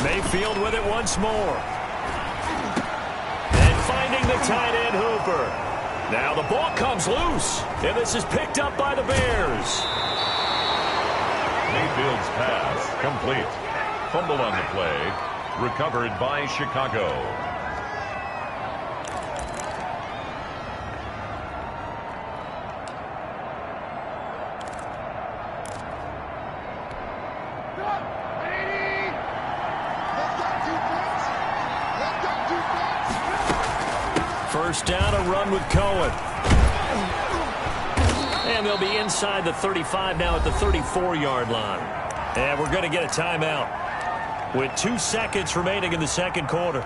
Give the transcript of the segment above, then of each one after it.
Mayfield with it once more. And finding the tight end Hooper. Now the ball comes loose, and this is picked up by the Bears. Mayfield's pass complete. Fumble on the play. Recovered by Chicago. First down, a run with Cohen. And they'll be inside the 35 now at the 34-yard line. And we're going to get a timeout with 2 seconds remaining in the second quarter.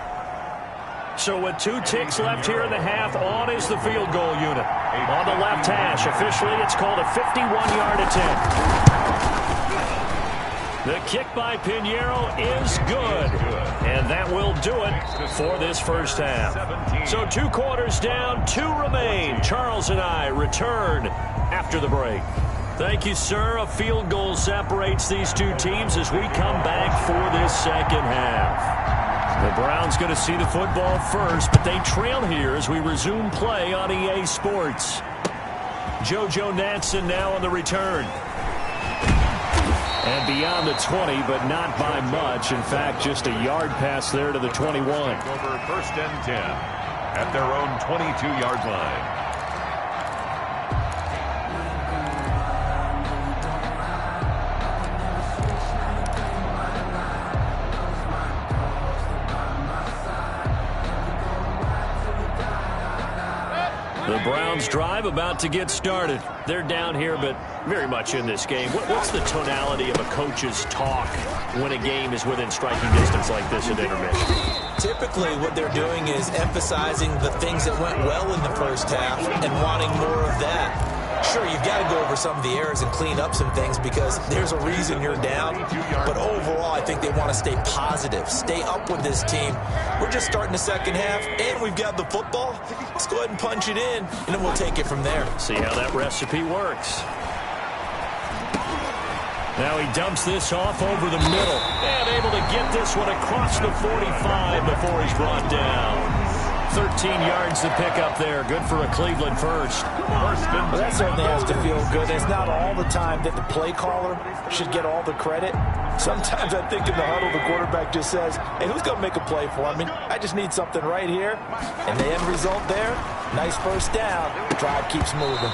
So with 2 ticks left here in the half, on is the field goal unit. On the left hash, officially it's called a 51-yard attempt. The kick by Pinheiro is good. And that will do it for this first half. So 2 quarters down, 2 remain. Charles and I return after the break. Thank you, sir. A field goal separates these 2 teams as we come back for this second half. The Browns going to see the football first, but they trail here as we resume play on EA Sports. JoJo Natson now on the return. And beyond the 20, but not by much. In fact, just a yard pass there to the 21. Over first and 10 at their own 22-yard line. The Browns drive about to get started. They're down here, but very much in this game. What's the tonality of a coach's talk when a game is within striking distance like this at intermission? Typically, what they're doing is emphasizing the things that went well in the first half and wanting more of that. Sure, you've got to go over some of the errors and clean up some things because there's a reason you're down. But overall, I think they want to stay positive, stay up with this team. We're just starting the second half, and we've got the football. Let's go ahead and punch it in, and then we'll take it from there. See how that recipe works. Now he dumps this off over the middle. And able to get this one across the 45 before he's brought down. 13 yards to pick up there. Good for a Cleveland first. Well, that certainly has to feel good. It's not all the time that the play caller should get all the credit. Sometimes I think in the huddle, the quarterback just says, hey, who's going to make a play for me? I just need something right here. And the end result there, nice first down. Drive keeps moving.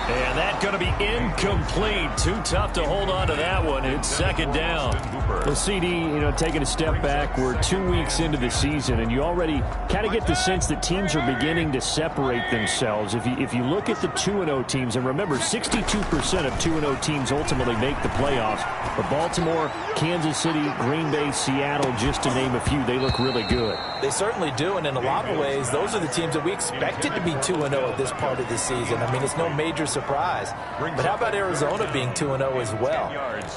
And that's going to be incomplete. Too tough to hold on to that one. It's second down. Well, CD, taking a step back, we're 2 weeks into the season, and you already kind of get the sense that teams are beginning to separate themselves. If you look at the 2-0 teams, and remember, 62% of 2-0 teams ultimately make the playoffs. But Baltimore, Kansas City, Green Bay, Seattle, just to name a few, they look really good. They certainly do, and in a lot of ways, those are the teams that we expected to be 2-0 at this part of the season. I mean, it's no major surprise. But how about Arizona being 2-0 as well?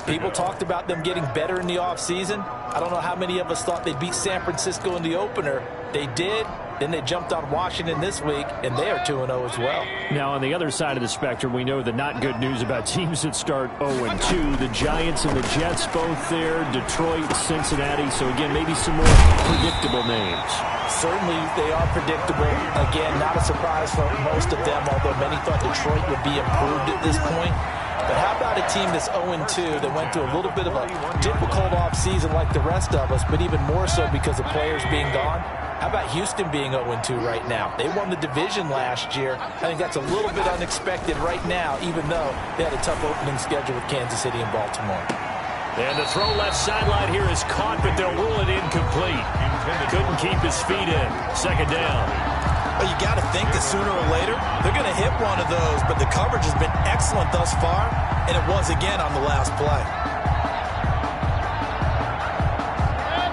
People talked about them getting better in the offseason. I don't know how many of us thought they'd beat San Francisco in the opener. They did. Then they jumped on Washington this week, and they are 2-0 as well. Now, on the other side of the spectrum, we know the not good news about teams that start 0-2. The Giants and the Jets both there, Detroit, Cincinnati. So, again, maybe some more predictable names. Certainly, they are predictable. Again, not a surprise for most of them, although many thought Detroit would be improved at this point. But how about a team that's 0-2 that went through a little bit of a difficult offseason like the rest of us, but even more so because of players being gone? How about Houston being 0-2 right now? They won the division last year. I think that's a little bit unexpected right now, even though they had a tough opening schedule with Kansas City and Baltimore. And the throw left sideline here is caught, but they'll rule it incomplete. Couldn't keep his feet in. Second down. Well, you got to think that sooner or later, they're going to hit one of those, but the coverage has been excellent thus far, and it was again on the last play.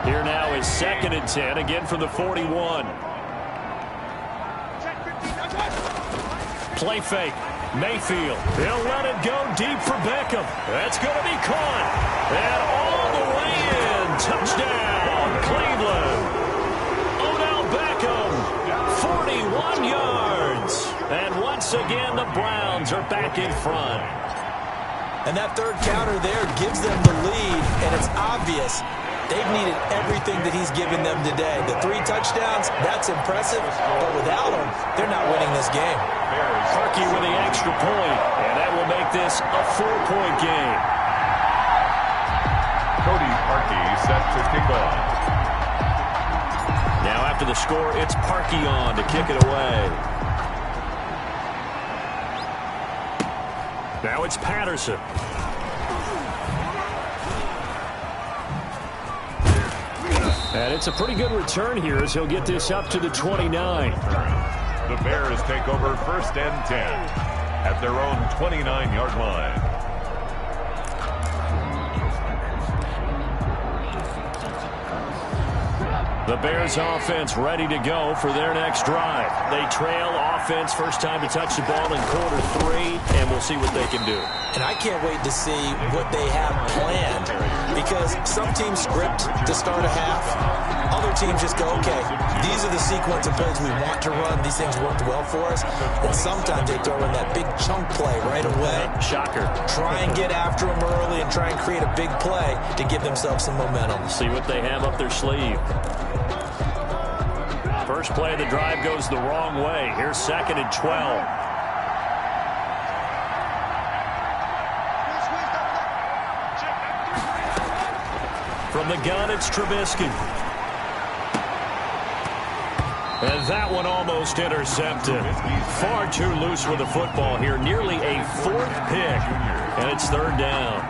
Here now is 2nd and 10, again from the 41. Play fake. Mayfield. He'll let it go deep for Beckham. That's going to be caught. And all the way in. Touchdown, Cleveland. Odell Beckham, 41 yards. And once again, the Browns are back in front. And that third counter there gives them the lead, and it's obvious They've needed everything that he's given them today. The 3 touchdowns, that's impressive, but without him, they're not winning this game. Harkey with the extra point, and that will make this a 4-point game. Cody Harkey set to kick off. Now after the score, it's Parkey on to kick it away. Now it's Patterson. And it's a pretty good return here as he'll get this up to the 29. The Bears take over 1st and 10 at their own 29-yard line. The Bears offense ready to go for their next drive. They trail offense, first time to touch the ball in quarter 3, and we'll see what they can do. And I can't wait to see what they have planned, because some teams script to start a half. Other teams just go, okay, these are the sequence of plays we want to run. These things worked well for us. And sometimes they throw in that big chunk play right away. Shocker. Try and get after them early and try and create a big play to give themselves some momentum. See what they have up their sleeve. First play of the drive goes the wrong way. Here's 2nd and 12. From the gun, it's Trubisky. And that one almost intercepted. Far too loose with the football here. Nearly a 4th pick. And it's 3rd down.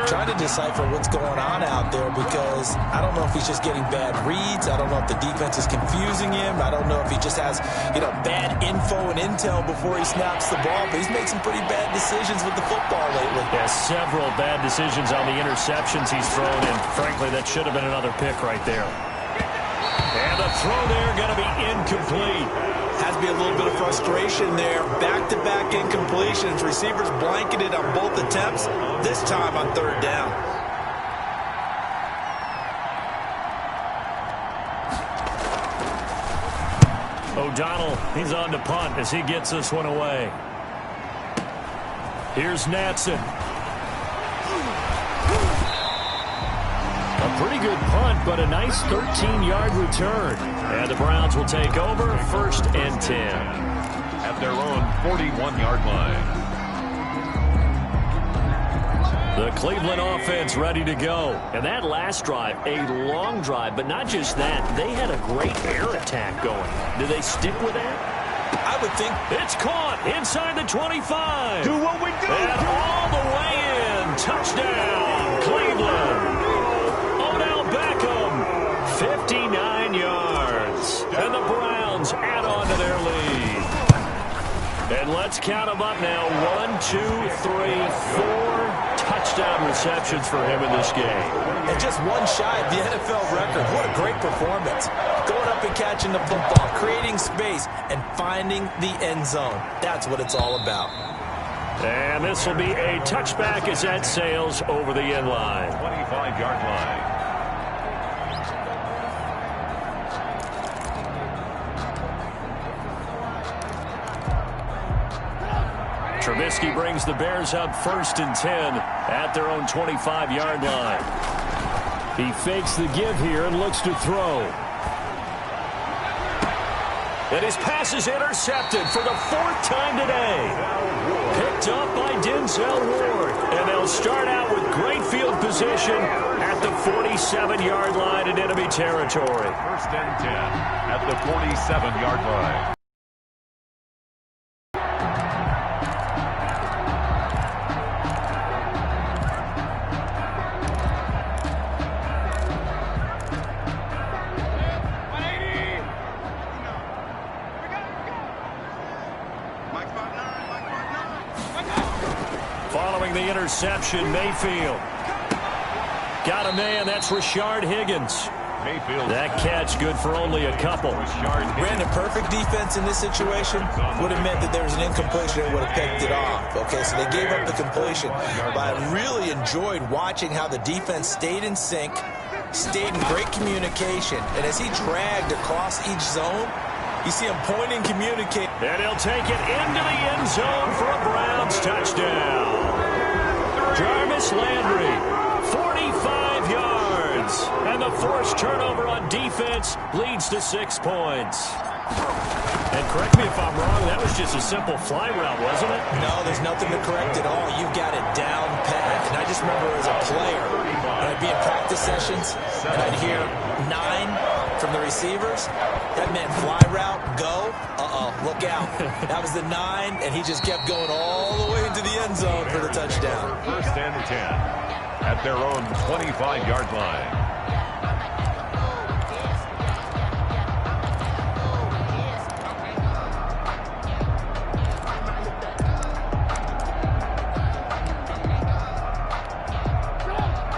Trying to decipher what's going on out there, because I don't know if he's just getting bad reads. I don't know if the defense is confusing him. I don't know if he just has, bad info and intel before he snaps the ball. But he's made some pretty bad decisions with the football lately. Yeah, several bad decisions on the interceptions he's thrown, and frankly, that should have been another pick right there. And the throw there going to be incomplete. Has to be a little bit of frustration there. Back-to-back incompletions. Receivers blanketed on both attempts, this time on 3rd down. O'Donnell, he's on to punt as he gets this one away. Here's Natson. A pretty good punt, but a nice 13-yard return. And the Browns will take over 1st and 10. At their own 41-yard line. The Cleveland offense ready to go. And that last drive, a long drive, but not just that. They had a great air attack going. Do they stick with that? I would think. It's caught inside the 25. Do what we do. And all the way in. Touchdown, Cleveland. 59 yards. And the Browns add on to their lead. And let's count them up now. 1, 2, 3, 4 touchdown receptions for him in this game. And just one shy of the NFL record. What a great performance. Going up and catching the football, creating space, and finding the end zone. That's what it's all about. And this will be a touchback as that sails over the end line. 25-yard line. Trubisky brings the Bears up 1st and 10 at their own 25-yard line. He fakes the give here and looks to throw. And his pass is intercepted for the 4th time today. Picked up by Denzel Ward. And they'll start out with great field position at the 47-yard line in enemy territory. 1st and 10 at the 47-yard line. Following the interception, Mayfield. Got a man, that's Rashard Higgins. Mayfield. That catch good for only a couple. Brandon, perfect defense in this situation would have meant that there was an incompletion and would have picked it off. Okay, so they gave up the completion. But I really enjoyed watching how the defense stayed in sync, stayed in great communication. And as he dragged across each zone, you see him pointing, communicating. And he'll take it into the end zone for a Browns touchdown. Jarvis Landry, 45 yards. a forced turnover on defense leads to 6 points. And correct me if I'm wrong, that was just a simple fly route, wasn't it? No, there's nothing to correct at all. You've got it down pat. And I just remember as a player, when I'd be in practice sessions, and I'd hear 9 from the receivers, that meant fly route, go, look out. That was the 9, and he just kept going all the way into the end zone for the touchdown. First and 10 at their own 25-yard line.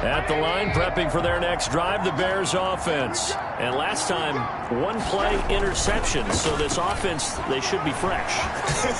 At the line, prepping for their next drive, the Bears offense. And last time, 1-play interception. So this offense, they should be fresh.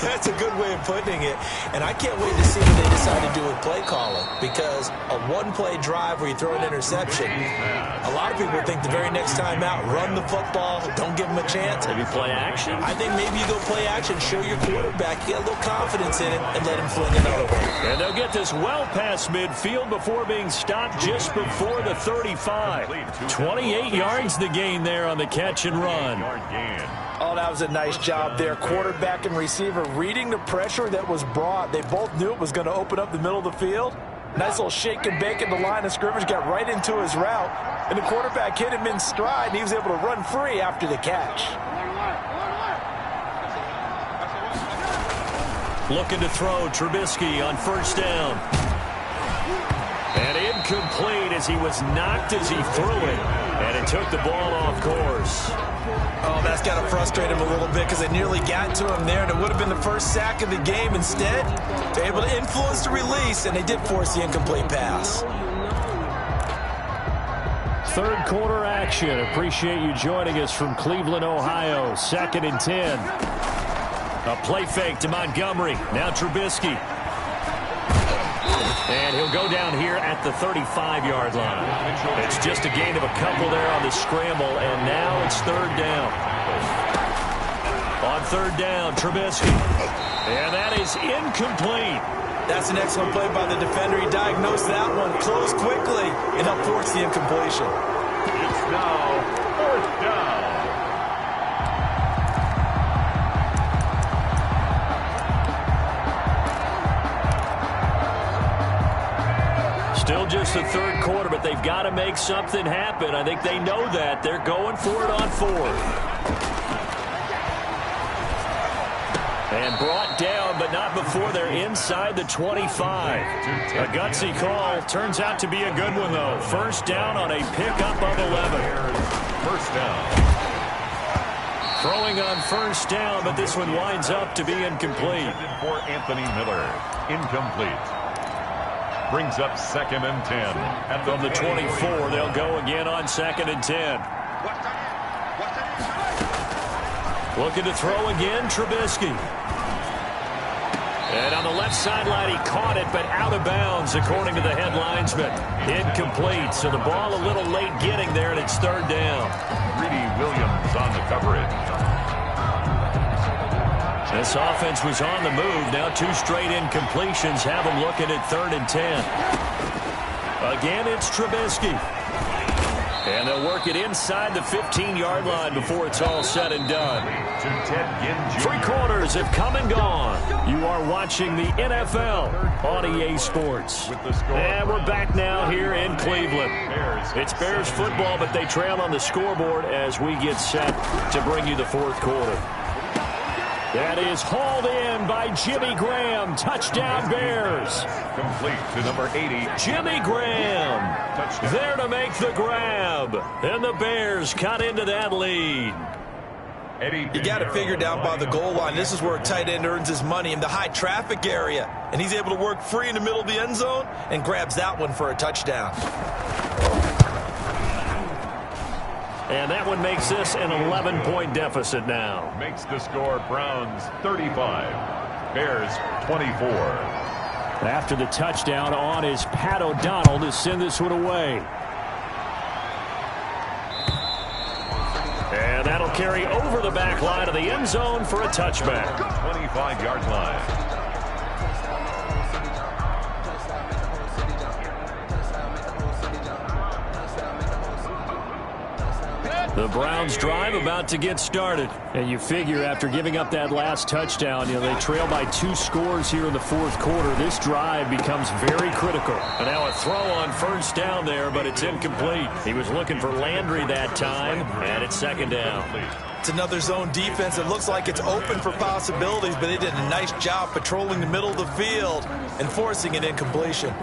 That's a good way of putting it. And I can't wait to see what they decide to do with play calling. Because a 1-play drive where you throw an interception, a lot of people think the very next time out, run the football, don't give them a chance. Maybe play action? I think maybe you go play action, show your quarterback, get a little confidence in it, and let him fling another one. And they'll get this well past midfield before being stopped just before the 35. 28 yards the gain there on the catch and run. Oh, that was a nice job there. Quarterback and receiver reading the pressure that was brought. They both knew it was going to open up the middle of the field. Nice little shake and bake in the line of scrimmage, got right into his route. And the quarterback hit him in stride, and he was able to run free after the catch. Looking to throw, Trubisky on first down. And incomplete as he was knocked as he threw it. And it took the ball off course. Oh, that's got to frustrate him a little bit because they nearly got to him there, and it would have been the first sack of the game. Instead, they're able to influence the release, and they did force the incomplete pass. Third quarter action. Appreciate you joining us from Cleveland, Ohio. 2nd and 10. A play fake to Montgomery. Now Trubisky. And he'll go down here at the 35-yard line. It's just a gain of a couple there on the scramble, and now it's 3rd down. On 3rd down, Trubisky. And that is incomplete. That's an excellent play by the defender. He diagnosed that one, closed quickly, and helped force the incompletion. It's now 4th down. Still just the 3rd quarter, but they've got to make something happen. I think they know that. They're going for it on 4th. And brought down, but not before they're inside the 25. A gutsy call. Turns out to be a good one, though. First down on a pickup of 11. First down. Throwing on first down, but this one winds up to be incomplete. For Anthony Miller. Incomplete. Brings up 2nd and 10. And from the 24, they'll go again on 2nd and 10. Looking to throw again, Trubisky. And on the left sideline, he caught it, but out of bounds, according to the head linesman. Incomplete, so the ball a little late getting there, and it's 3rd down. Greedy Williams on the coverage. This offense was on the move. Now 2 straight incompletions have them looking at 3rd and 10. Again, it's Trubisky. And they'll work it inside the 15-yard line before it's all said and done. 3 quarters have come and gone. You are watching the NFL on EA Sports. And we're back now here in Cleveland. It's Bears football, but they trail on the scoreboard as we get set to bring you the 4th quarter. That is hauled in by Jimmy Graham. Touchdown, Bears. Complete to number 80. Jimmy Graham Touchdown. there to make the grab. And the Bears cut into that lead. You got to figure down by the goal line. This is where a tight end earns his money, in the high traffic area. And he's able to work free in the middle of the end zone and grabs that one for a touchdown. And that one makes this an 11-point deficit now. Makes the score Browns 35, Bears 24. After the touchdown on is Pat O'Donnell to send this one away. And that'll carry over the back line of the end zone for a touchback. 25-yard line. The Browns drive about to get started. And you figure after giving up that last touchdown, they trail by 2 scores here in the fourth quarter. This drive becomes very critical. And now a throw on first down there, but it's incomplete. He was looking for Landry that time, and it's second down. It's another zone defense. It looks like it's open for possibilities, but they did a nice job patrolling the middle of the field and forcing an incompletion.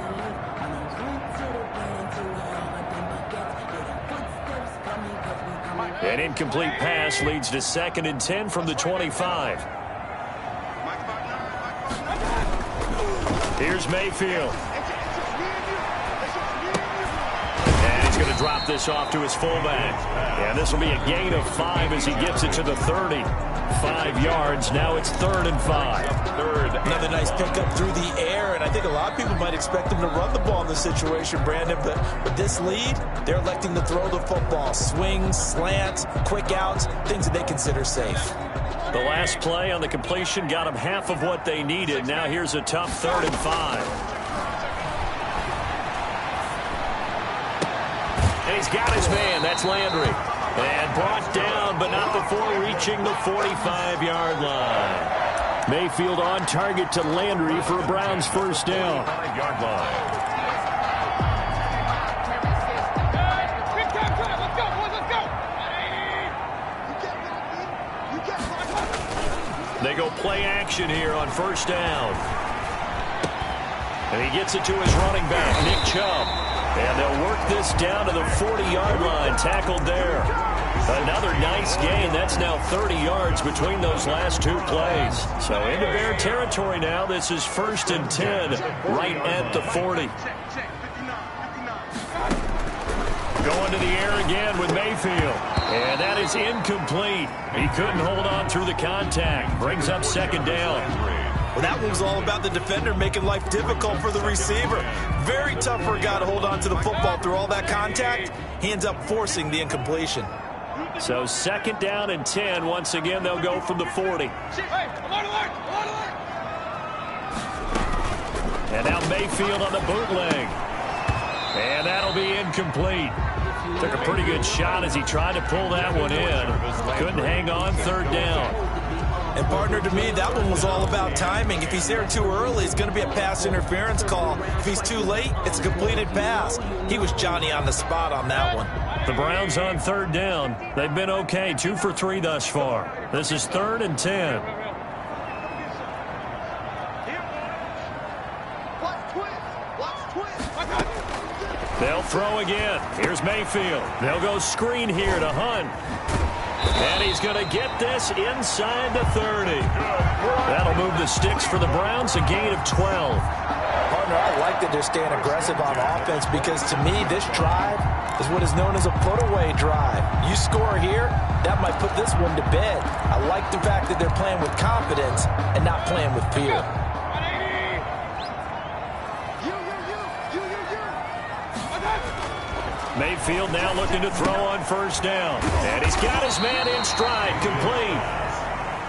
An incomplete pass leads to 2nd and 10 from the 25. Here's Mayfield. And he's going to drop this off to his fullback. And this will be a gain of 5 as he gets it to the 30. 5 yards. Now it's 3rd and 5. Another nice pickup through the air, and I think a lot of people might expect them to run the ball in this situation, Brandon, but with this lead, they're electing to throw the football. Swings, slants, quick outs, things that they consider safe. The last play on the completion got them half of what they needed. Now here's a tough 3rd and 5. And he's got his man. That's Landry. And brought down, but not before reaching the 45-yard line. Mayfield on target to Landry for a Browns first down. 5-yard line. They go play action here on first down. And he gets it to his running back, Nick Chubb. And they'll work this down to the 40-yard line, tackled there. Another nice gain. That's now 30 yards between those last 2 plays. So into Bear territory now. This is 1st and 10, right at the 40. Going to the air again with Mayfield. And that is incomplete. He couldn't hold on through the contact. Brings up 2nd down. Well, that one was all about the defender making life difficult for the receiver. Very tough for a guy to hold on to the football through all that contact. He ends up forcing the incompletion. So 2nd down and 10. Once again, they'll go from the 40. And now Mayfield on the bootleg. And that'll be incomplete. Took a pretty good shot as he tried to pull that one in. Couldn't hang on, 3rd down. And partner, to me, that one was all about timing. If he's there too early, it's going to be a pass interference call. If he's too late, it's a completed pass. He was Johnny on the spot on that one. The Browns on 3rd down. They've been okay, 2 for 3 thus far. This is 3rd and 10. They'll throw again. Here's Mayfield. They'll go screen here to Hunt. And he's going to get this inside the 30. That'll move the sticks for the Browns, a gain of 12. Partner, I like that they're staying aggressive on offense because, to me, this drive is what is known as a put-away drive. You score here, that might put this one to bed. I like the fact that they're playing with confidence and not playing with fear. Mayfield now looking to throw on first down. And he's got his man in stride, complete.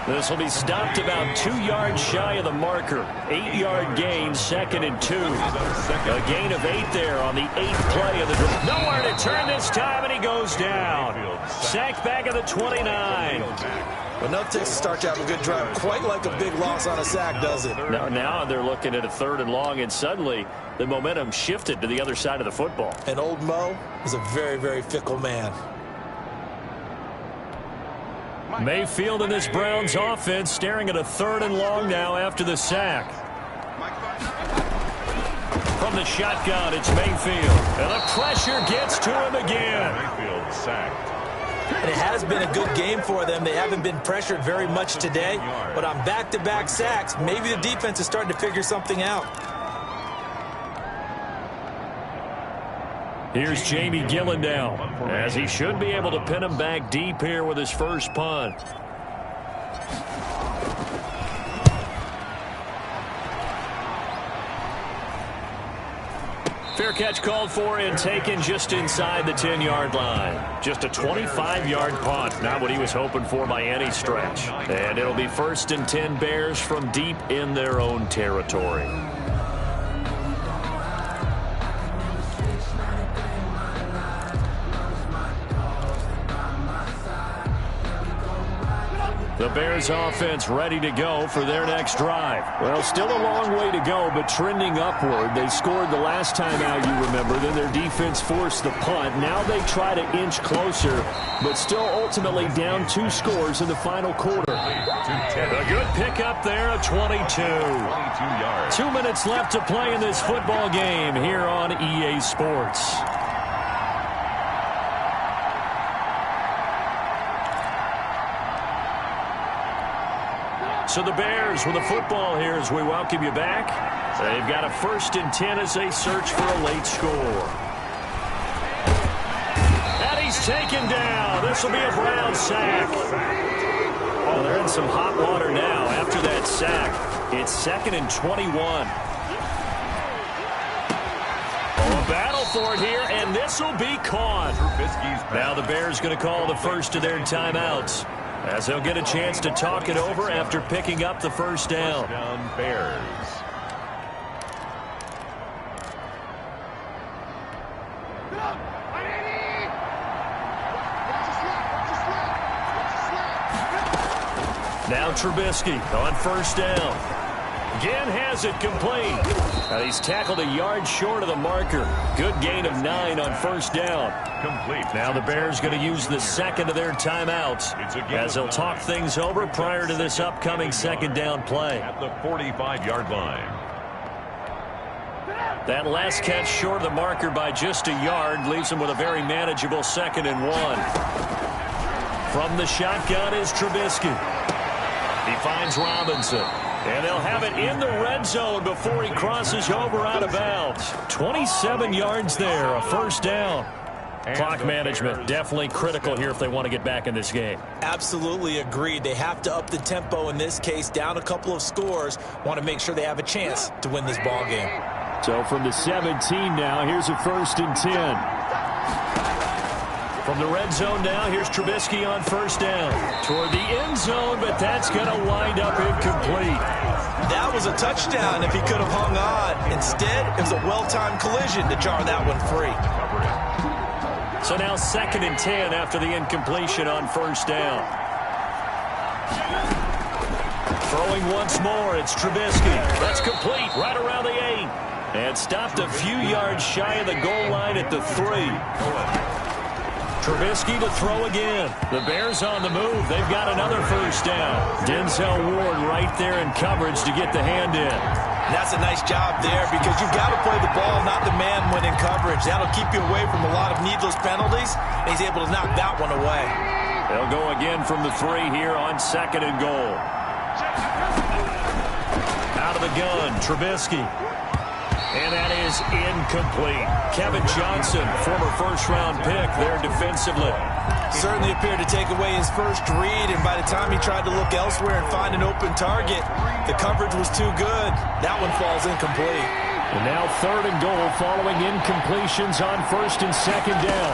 This will be stopped about 2 yards shy of the marker. 8-yard gain, 2nd and 2. A gain of 8 there on the 8th play of the drive. Nowhere to turn this time, and he goes down. Sacked back at the 29. But no takes to start to have a good drive. Quite like a big loss on a sack, does it? Now they're looking at a 3rd and long, and suddenly the momentum shifted to the other side of the football. And old Mo is a very, very fickle man. Mayfield in this Browns offense staring at a 3rd and long now after the sack. From the shotgun, it's Mayfield. And the pressure gets to him again. Mayfield sacked. And it has been a good game for them. They haven't been pressured very much today. But on back-to-back sacks, maybe the defense is starting to figure something out. Here's Jamie Gillen now, as he should be able to pin him back deep here with his first punt. Fair catch called for and taken just inside the 10-yard line. Just a 25-yard punt, not what he was hoping for by any stretch. And it'll be 1st and 10 Bears from deep in their own territory. the Bears offense ready to go for their next drive. Well, still a long way to go, but trending upward. They scored the last time out, you remember. Then their defense forced the punt. Now they try to inch closer, but still ultimately down 2 scores in the final quarter. A good pickup there, a 22 yards. 2 minutes left to play in this football game here on EA Sports. So the Bears with the football here as we welcome you back. They've got a 1st and 10 as they search for a late score. And he's taken down. This will be a Brown sack. Oh, they're in some hot water now after that sack. It's 2nd and 21. Oh, a battle for it here, and this will be caught. Now the Bears going to call the first of their timeouts, as they'll get a chance to talk it over after picking up the first down. Bears. Now Trubisky on first down. Again has it complete. He's tackled a yard short of the marker. Good gain of 9 on first down. Complete. Now the Bears going to use the second of their timeouts as they'll talk things over prior to this upcoming second down play. At the 45-yard line. That last catch short of the marker by just a yard leaves them with a very manageable 2nd and 1. From the shotgun is Trubisky. He finds Robinson. And they'll have it in the red zone before he crosses over out of bounds. 27 yards there, a first down. Clock management definitely critical here if they want to get back in this game. Absolutely agreed. They have to up the tempo in this case, down a couple of scores. Want to make sure they have a chance to win this ball game. So from the 17 now, here's a 1st and 10. From the red zone now, here's Trubisky on first down. Toward the end zone, but that's going to wind up incomplete. That was a touchdown if he could have hung on. Instead, it was a well-timed collision to jar that one free. So now 2nd and 10 after the incompletion on first down. Throwing once more, it's Trubisky. That's complete right around the 8. And stopped a few yards shy of the goal line at the 3. Trubisky to throw again. The Bears on the move. They've got another first down. Denzel Ward right there in coverage to get the hand in. That's a nice job there because you've got to play the ball, not the man when in coverage. That'll keep you away from a lot of needless penalties, and he's able to knock that one away. They'll go again from the 3 here on 2nd and goal. Out of the gun, Trubisky. And that is incomplete. Kevin Johnson, former first-round pick there defensively. Certainly appeared to take away his first read, and by the time he tried to look elsewhere and find an open target, the coverage was too good. That one falls incomplete. And now 3rd and goal following incompletions on 1st and 2nd down.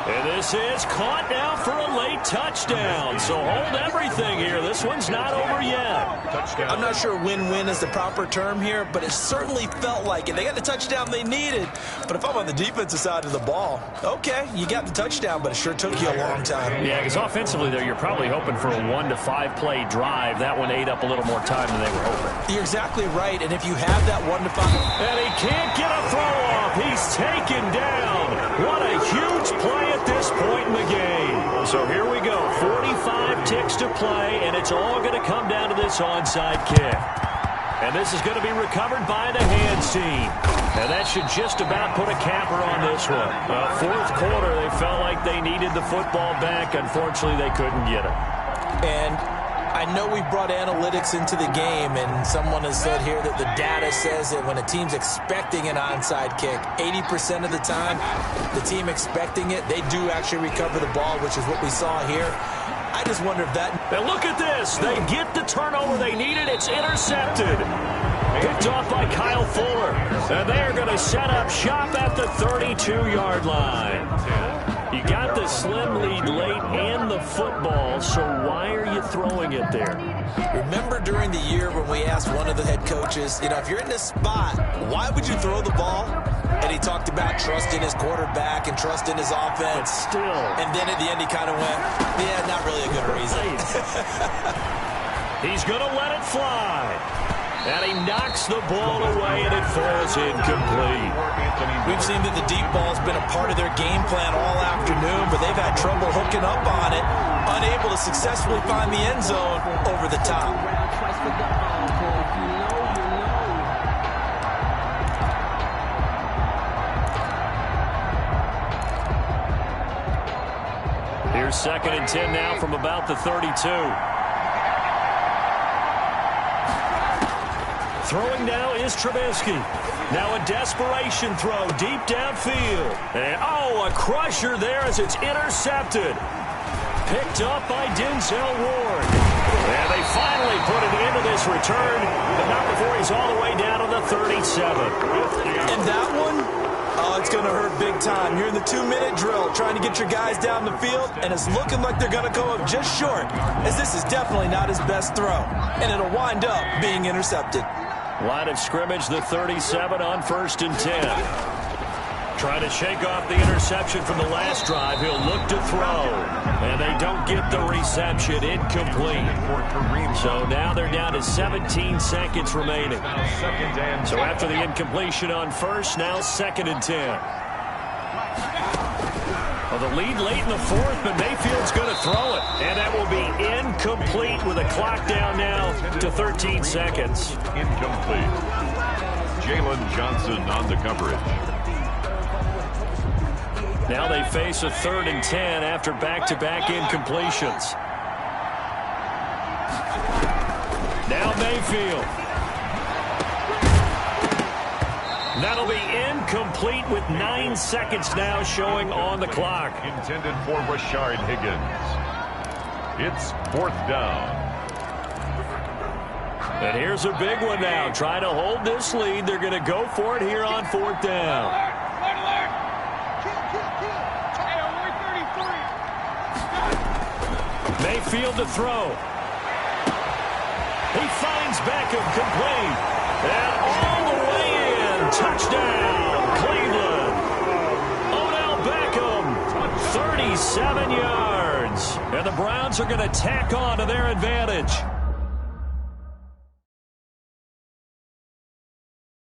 And this is caught now for a late touchdown. So hold everything here. This one's not over yet. Touchdown. I'm not sure win-win is the proper term here, but it certainly felt like it. They got the touchdown they needed. But if I'm on the defensive side of the ball, okay, you got the touchdown, but it sure took you a long time. Yeah, because offensively, though, you're probably hoping for a 1 to 5 play drive. That one ate up a little more time than they were hoping. You're exactly right, and if you have that 1 to 5... And he can't get a throw off. He's taken down. What a huge play at this point in the game. So here we go. 45 ticks to play, and it's all going to come down to this onside kick. And this is going to be recovered by the hands team. And that should just about put a capper on this one. Well, 4th quarter, they felt like they needed the football back. Unfortunately, they couldn't get it. And I know we brought analytics into the game, and someone has said here that the data says that when a team's expecting an onside kick, 80% of the time, the team expecting it, they do actually recover the ball, which is what we saw here. I just wonder if that... And look at this. They get the turnover they needed. It's intercepted. Picked off by Kyle Fuller. And they're going to set up shop at the 32-yard line. You got the slim lead late and the football, so why are you throwing it there? Remember during the year when we asked one of the head coaches, if you're in this spot, why would you throw the ball? And he talked about trusting his quarterback and trusting his offense. But still. And then at the end he kind of went, yeah, not really a good reason. He's going to let it fly. And he knocks the ball away, and it falls incomplete. We've seen that the deep ball's been a part of their game plan all afternoon, but they've had trouble hooking up on it, unable to successfully find the end zone over the top. Here's 2nd and 10 now from about the 32. Throwing now is Trubisky. Now a desperation throw deep downfield. And, a crusher there as it's intercepted. Picked up by Denzel Ward. And they finally put it into this return, but not before he's all the way down to the 37. And that one, it's going to hurt big time. You're in the 2-minute drill trying to get your guys down the field, and it's looking like they're going to go up just short, as this is definitely not his best throw. And it'll wind up being intercepted. Line of scrimmage, the 37 on 1st and 10. Trying to shake off the interception from the last drive. He'll look to throw. And they don't get the reception. Incomplete. So now they're down to 17 seconds remaining. So after the incompletion on 1st, now 2nd and 10. Well, the lead late in the 4th, but Mayfield's going to throw it. And that will be incomplete with a clock down now to 13 seconds. Incomplete. Jalen Johnson on the coverage. Now they face a 3rd and 10 after back-to-back incompletions. Now Mayfield. That'll be incomplete with 9 seconds now showing on the clock. Intended for Rashard Higgins. It's 4th down. And here's a big one now. Trying to hold this lead. They're going to go for it here on 4th down. Mayfield to throw. He finds Beckham complete. And all the way in. Touchdown, Cleveland. Odell Beckham, 37 yards. And the Browns are going to tack on to their advantage.